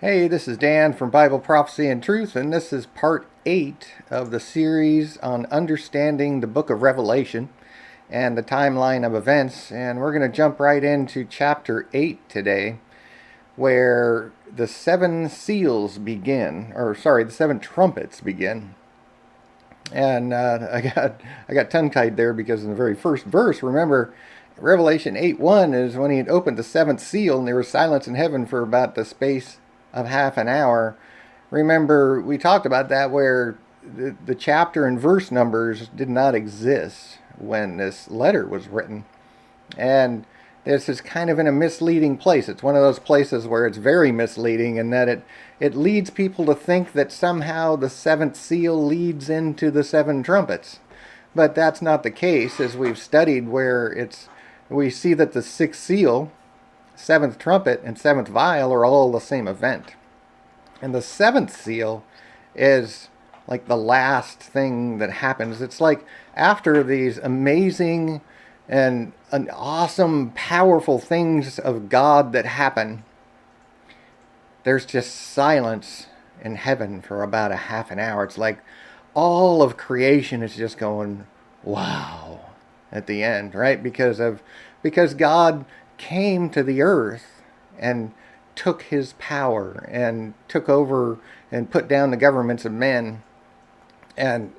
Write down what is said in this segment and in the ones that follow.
Hey, this is Dan from Bible Prophecy and Truth, and this is part 8 of the series on understanding the book of Revelation and the timeline of events. And we're going to jump right into chapter 8 today, where the seven seals begin, the seven trumpets begin. And I got tongue-tied there because in the very first verse, remember, Revelation 8:1 is when he had opened the seventh seal, and there was silence in heaven for about the space of half an hour. Remember, we talked about that where the chapter and verse numbers did not exist when this letter was written. And this is kind of in a misleading place. It's one of those places where it's very misleading in that it leads people to think that somehow the seventh seal leads into the seven trumpets. But that's not the case, as we've studied, where we see that the sixth seal, seventh trumpet, and seventh vial are all the same event. And the seventh seal is like the last thing that happens. It's like after these amazing and awesome, powerful things of God that happen, there's just silence in heaven for about a half an hour. It's like all of creation is just going, wow, at the end, right? Because God came to the earth and took his power and took over and put down the governments of men and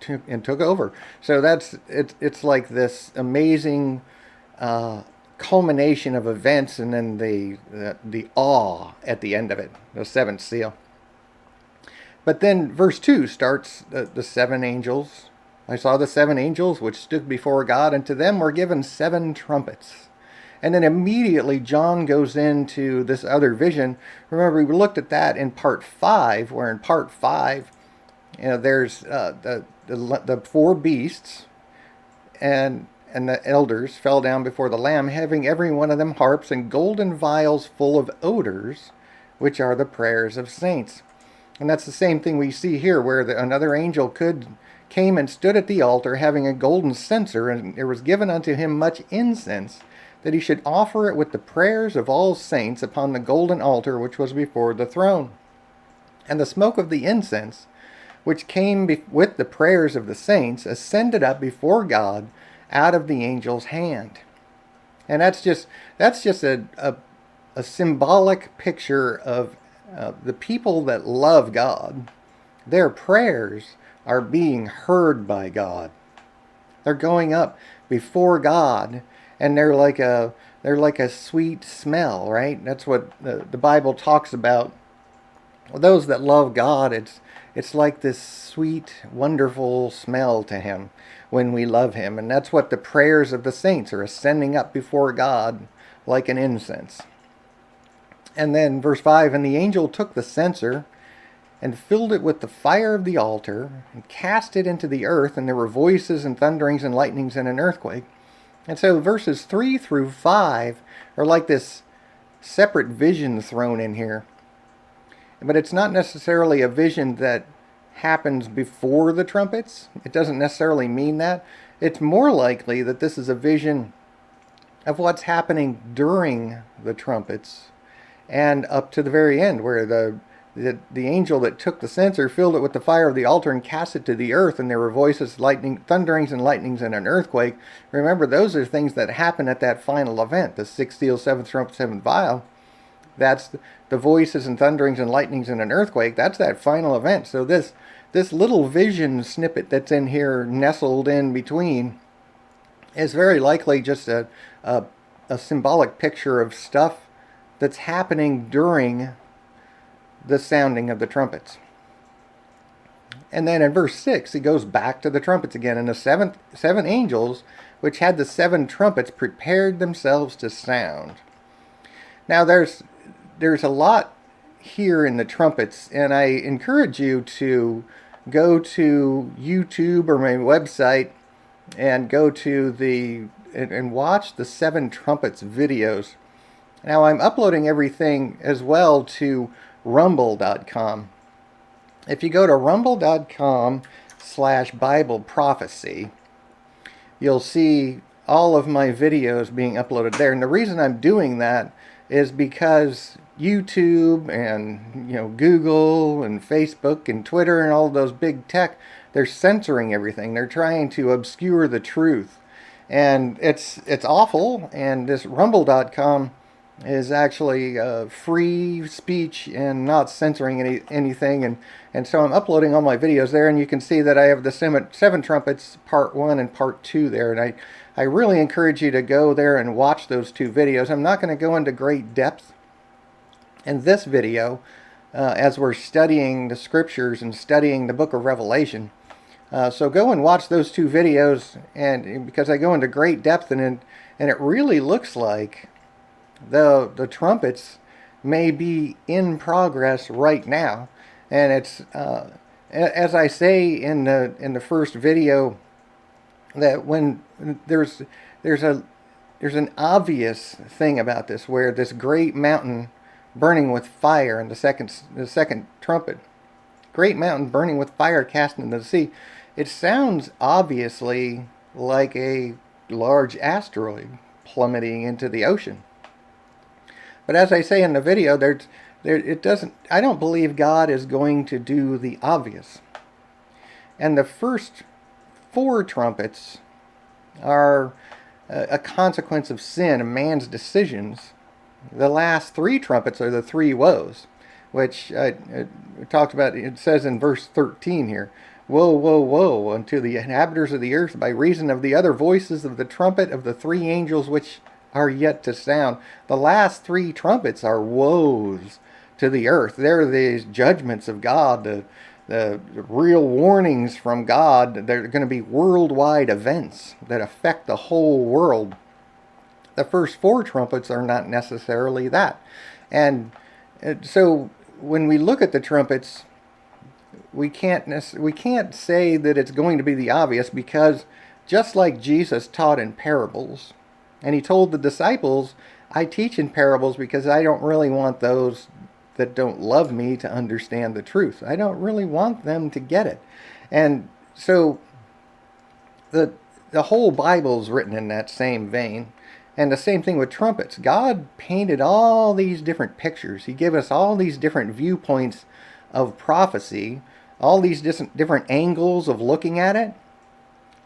took over. So it's like this amazing culmination of events, and then the awe at the end of it, the seventh seal. But then verse 2 starts the seven angels. I saw the seven angels which stood before God, and to them were given seven trumpets. And then immediately John goes into this other vision. Remember, we looked at that in part 5, where in part 5, there's the four beasts and the elders fell down before the Lamb, having every one of them harps and golden vials full of odors, which are the prayers of saints. And that's the same thing we see here, where another angel came and stood at the altar, having a golden censer, and there was given unto him much incense, that he should offer it with the prayers of all saints upon the golden altar which was before the throne. And the smoke of the incense, which came with the prayers of the saints, ascended up before God out of the angel's hand. And that's just a symbolic picture of the people that love God. Their prayers are being heard by God. They're going up before God, and they're like a sweet smell, right? That's what the Bible talks about. Those that love God, it's like this sweet, wonderful smell to him when we love him. And that's what the prayers of the saints are, ascending up before God like an incense. And then verse 5, and the angel took the censer and filled it with the fire of the altar and cast it into the earth, and there were voices and thunderings and lightnings and an earthquake. And so verses 3 through 5 are like this separate vision thrown in here. But it's not necessarily a vision that happens before the trumpets. It doesn't necessarily mean that. It's more likely that this is a vision of what's happening during the trumpets and up to the very end, where the angel that took the censer filled it with the fire of the altar and cast it to the earth, and there were voices, thunderings and lightnings and an earthquake. Remember, those are things that happen at that final event, the sixth seal, seventh trumpet, seventh vial. That's the voices and thunderings and lightnings and an earthquake. That's that final event. So this little vision snippet that's in here, nestled in between, is very likely just a symbolic picture of stuff that's happening during the sounding of the trumpets. And then in verse 6, it goes back to the trumpets again. And the seven angels, which had the seven trumpets, prepared themselves to sound. Now there's a lot here in the trumpets, and I encourage you to go to YouTube or my website and go to and watch the seven trumpets videos. Now I'm uploading everything as well to rumble.com. If you go to rumble.com/Bible prophecy, you'll see all of my videos being uploaded there. And the reason I'm doing that is because YouTube and Google and Facebook and Twitter and all those big tech, they're censoring everything. They're trying to obscure the truth, and it's awful. And this Rumble.com is actually free speech and not censoring anything. And so I'm uploading all my videos there, and you can see that I have the seven trumpets part 1 and part 2 there. And I really encourage you to go there and watch those 2 videos. I'm not going to go into great depth in this video as we're studying the scriptures and studying the book of Revelation. So go and watch those 2 videos, and because I go into great depth and it really looks like the trumpets may be in progress right now. And it's as I say in the first video, that when there's an obvious thing about this, where this great mountain burning with fire in the second trumpet, great mountain burning with fire cast into the sea, it sounds obviously like a large asteroid plummeting into the ocean. But as I say in the video, I don't believe God is going to do the obvious. And the first 4 trumpets are a consequence of sin, of man's decisions. The last 3 trumpets are the 3 woes, which I talked about. It says in verse 13 here, "Woe, woe, woe unto the inhabitants of the earth by reason of the other voices of the trumpet of the 3 angels which are yet to sound." The last 3 trumpets are woes to the earth. They're these judgments of God, the real warnings from God. They're going to be worldwide events that affect the whole world. The first 4 trumpets are not necessarily that. And so when we look at the trumpets, we can't say that it's going to be the obvious, because just like Jesus taught in parables, and he told the disciples, "I teach in parables because I don't really want those that don't love me to understand the truth. I don't really want them to get it." And so the whole Bible is written in that same vein. And the same thing with trumpets. God painted all these different pictures. He gave us all these different viewpoints of prophecy, all these different angles of looking at it.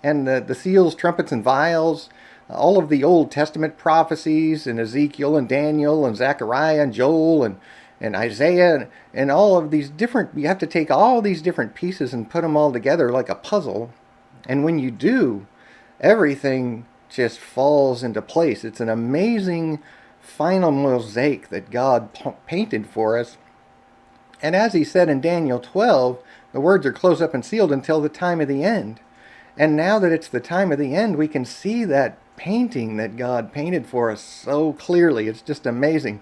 And the seals, trumpets, and vials, all of the Old Testament prophecies in Ezekiel and Daniel and Zechariah and Joel and Isaiah and all of these different, you have to take all these different pieces and put them all together like a puzzle. And when you do, everything just falls into place. It's an amazing final mosaic that God painted for us. And as he said in Daniel 12, the words are closed up and sealed until the time of the end. And now that it's the time of the end, we can see that painting that God painted for us so clearly. It's just amazing.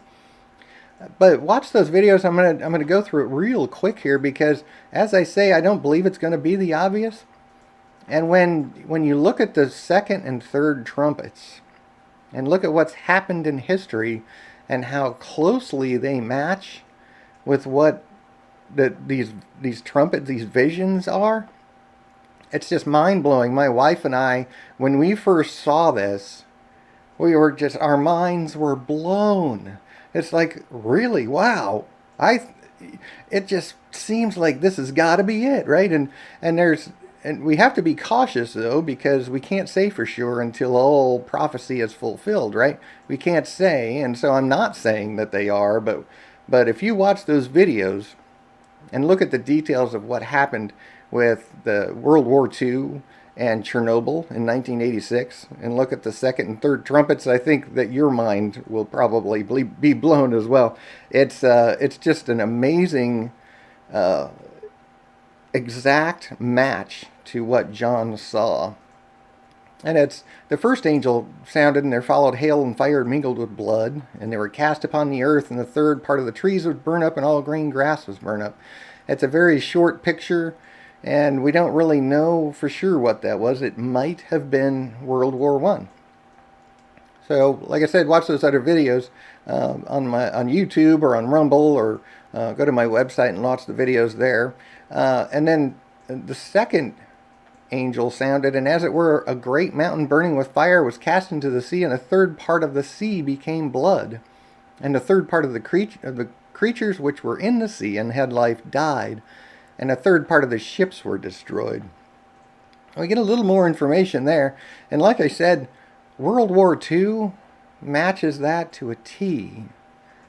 But watch those videos. I'm gonna go through it real quick here, because as I say, I don't believe it's going to be the obvious. And when you look at the second and third trumpets and look at what's happened in history and how closely they match with what these trumpets, these visions are, it's just mind-blowing. My wife and I, when we first saw this, our minds were blown. It's like, really, wow. It just seems like this has got to be it, right? And we have to be cautious, though, because we can't say for sure until all prophecy is fulfilled, right? We can't say, and so I'm not saying that they are, but if you watch those videos and look at the details of what happened with the World War II and Chernobyl in 1986, and look at the second and third trumpets, I think that your mind will probably be blown as well. It's just an amazing exact match to what John saw. And it's the first angel sounded, and there followed hail and fire mingled with blood, and they were cast upon the earth, and the third part of the trees was burned up, and all green grass was burned up. It's a very short picture, and we don't really know for sure what that was. It might have been World War I. So, like I said, watch those other videos on YouTube or on Rumble, or go to my website and watch the videos there. And then the second angel sounded, and as it were, a great mountain burning with fire was cast into the sea, and a third part of the sea became blood. And the third part of the creatures which were in the sea and had life died, and a third part of the ships were destroyed. We get a little more information there, and like I said, World War II matches that to a T.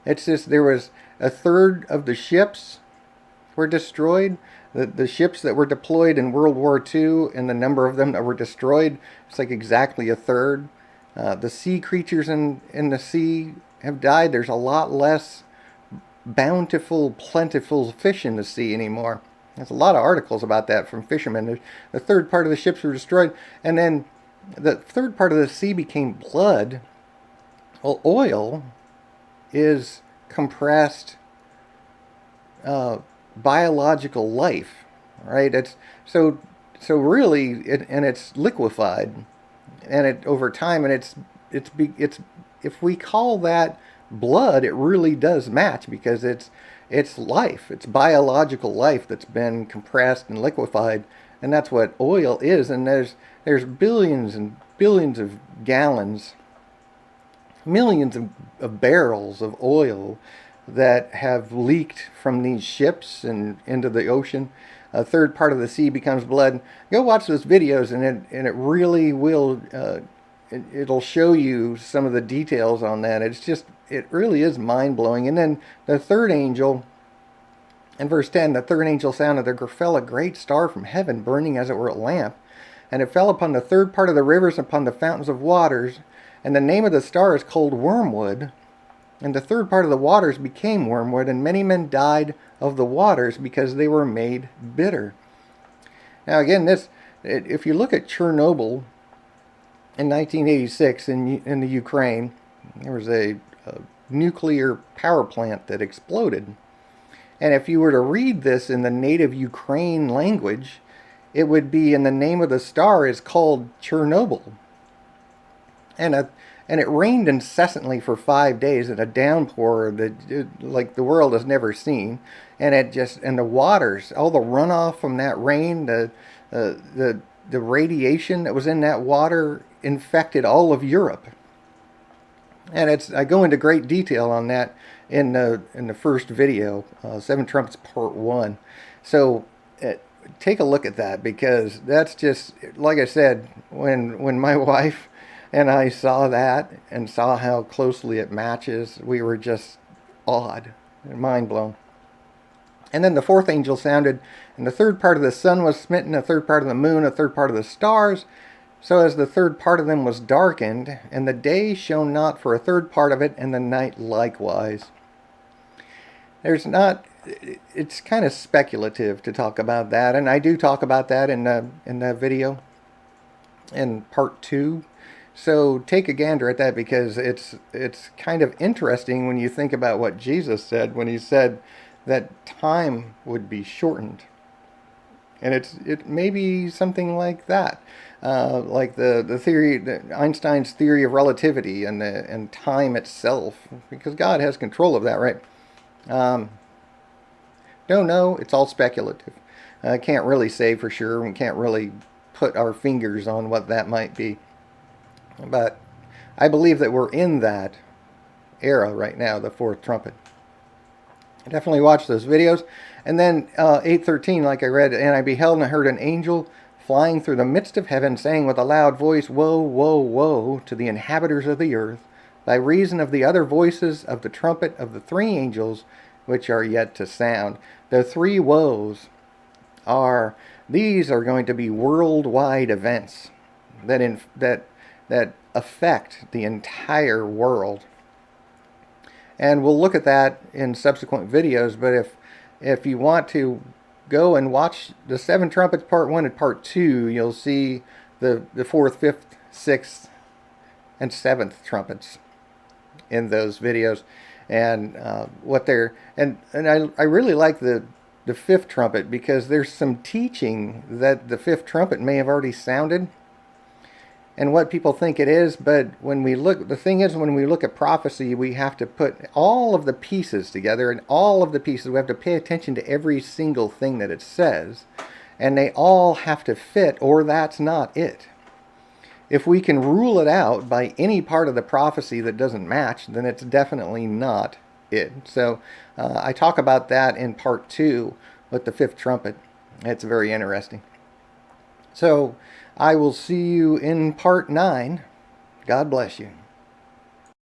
It's just there was a third of the ships were destroyed. The ships that were deployed in World War II and the number of them that were destroyed, it's like exactly a third. The sea creatures in the sea have died. There's a lot less bountiful, plentiful fish in the sea anymore. There's a lot of articles about that from fishermen. The third part of the ships were destroyed, and then the third part of the sea became blood. Well, oil is compressed biological life, right? It's so really, and it's liquefied, and it over time, and it's if we call that blood, it really does match because it's life, it's biological life that's been compressed and liquefied, and that's what oil is. And there's billions and billions of gallons, millions of barrels of oil that have leaked from these ships and into the ocean. A third part of the sea becomes blood. Go watch those videos, and it really will. It'll show you some of the details on that. It really is mind blowing. And then the third angel, in verse 10, the third angel sounded, there fell a great star from heaven, burning as it were a lamp, and it fell upon the third part of the rivers, upon the fountains of waters. And the name of the star is called Wormwood. And the third part of the waters became wormwood, and many men died of the waters because they were made bitter. Now again, if you look at Chernobyl in 1986 in the Ukraine, there was a nuclear power plant that exploded. And if you were to read this in the native Ukraine language, it would be, in the name of the star is called Chernobyl. And it rained incessantly for 5 days at a downpour like the world has never seen. And the waters, all the runoff from that rain, the radiation that was in that water infected all of Europe. And I go into great detail on that in the first video, Seven Trumpets Part 1. So take a look at that, because that's just, like I said, when my wife and I saw that and saw how closely it matches, we were just awed and mind blown. And then the fourth angel sounded, and the third part of the sun was smitten, a third part of the moon, a third part of the stars, so as the third part of them was darkened, and the day shone not for a third part of it, and the night likewise. It's kind of speculative to talk about that, and I do talk about that in the video in part 2. So take a gander at that, because it's kind of interesting when you think about what Jesus said when he said that time would be shortened. And it may be something like that, like the theory, Einstein's theory of relativity, and time itself, because God has control of that, right? Don't know. It's all speculative. I can't really say for sure. We can't really put our fingers on what that might be. But I believe that we're in that era right now, the fourth trumpet. Definitely watch those videos. And then 8:13, like I read, and I beheld and I heard an angel flying through the midst of heaven, saying with a loud voice, Woe, woe, woe to the inhabitants of the earth, by reason of the other voices of the trumpet of the three angels which are yet to sound. The three woes these are going to be worldwide events that affect the entire world. And we'll look at that in subsequent videos, but if you want to go and watch the Seven Trumpets Part 1 and Part 2, you'll see the 4th, 5th, 6th, and 7th trumpets in those videos. And what they're... And I really like the 5th trumpet, because there's some teaching that the 5th trumpet may have already sounded, and what people think it is. But when we look, the thing is, when we look at prophecy, we have to put all of the pieces together, and all of the pieces, we have to pay attention to every single thing that it says, and they all have to fit, or that's not it. If we can rule it out by any part of the prophecy that doesn't match, then it's definitely not it. So I talk about that in part 2 with the fifth trumpet. It's very interesting. So I will see you in part 9. God bless you.